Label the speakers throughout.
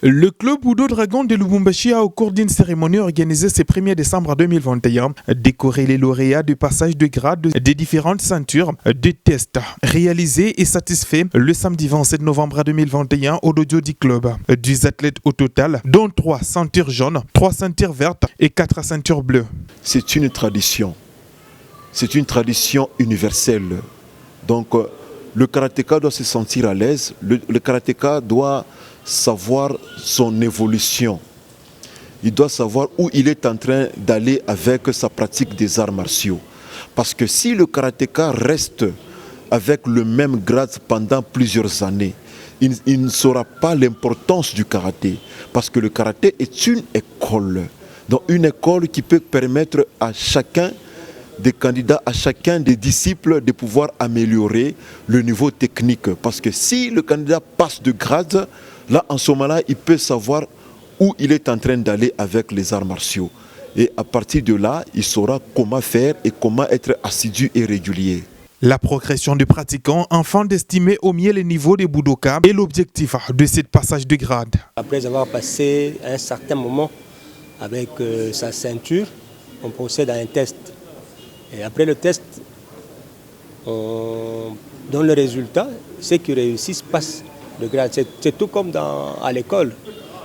Speaker 1: Le club Budo Dragon de Lubumbashi a, au cours d'une cérémonie organisée ce 1er décembre 2021, décoré les lauréats du passage de grade des différentes ceintures de tests réalisés et satisfaits le samedi 27 novembre 2021 au dojo du club. 10 athlètes au total, dont 3 ceintures jaunes, 3 ceintures vertes et 4 ceintures bleues.
Speaker 2: C'est une tradition universelle. Donc le karatéka doit se sentir à l'aise, le karatéka doit savoir son évolution. Il doit savoir où il est en train d'aller avec sa pratique des arts martiaux. Parce que si le karatéka reste avec le même grade pendant plusieurs années, il ne saura pas l'importance du karaté. Parce que le karaté est une école. Donc une école qui peut permettre à chacun des candidats, à chacun des disciples de pouvoir améliorer le niveau technique. Parce que si le candidat passe de grade, là, en ce moment-là, il peut savoir où il est en train d'aller avec les arts martiaux. Et à partir de là, il saura comment faire et comment être assidu et régulier.
Speaker 1: La progression du pratiquant afin d'estimer au mieux le niveau des Budoka est l'objectif de ce passage de grade.
Speaker 3: Après avoir passé un certain moment avec sa ceinture, on procède à un test. Et après le test, on donne le résultat. Ceux qui réussissent passent de grade. C'est tout comme à l'école.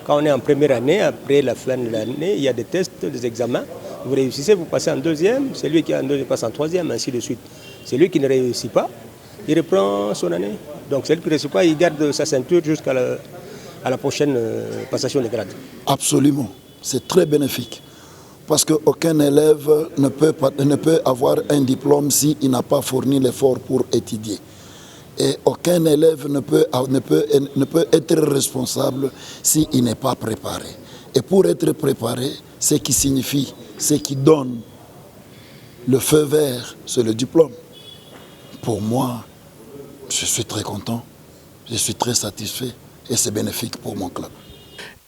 Speaker 3: Quand on est en première année, après la fin de l'année, il y a des tests, des examens. Vous réussissez, vous passez en deuxième. Celui qui est en deuxième passe en troisième, ainsi de suite. Celui qui ne réussit pas, il reprend son année. Donc celui qui ne réussit pas, il garde sa ceinture jusqu'à la prochaine passation de grade.
Speaker 4: Absolument. C'est très bénéfique. Parce qu'aucun élève ne peut avoir un diplôme s'il n'a pas fourni l'effort pour étudier. Et aucun élève ne peut être responsable s'il n'est pas préparé. Et pour être préparé, ce qui signifie, ce qui donne le feu vert, c'est le diplôme. Pour moi, je suis très content, je suis très satisfait et c'est bénéfique pour mon club.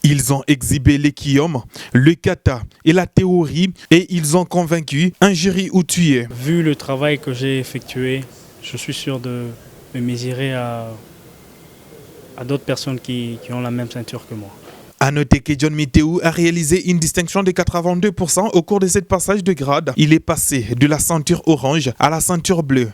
Speaker 1: Ils ont exhibé les kiyom, le kata et la théorie et ils ont convaincu un jury outillé.
Speaker 5: Vu le travail que j'ai effectué, je suis sûr de me mesurer à d'autres personnes qui ont la même ceinture que moi.
Speaker 1: A noter que John Miteu a réalisé une distinction de 82% au cours de ce passage de grade. Il est passé de la ceinture orange à la ceinture bleue.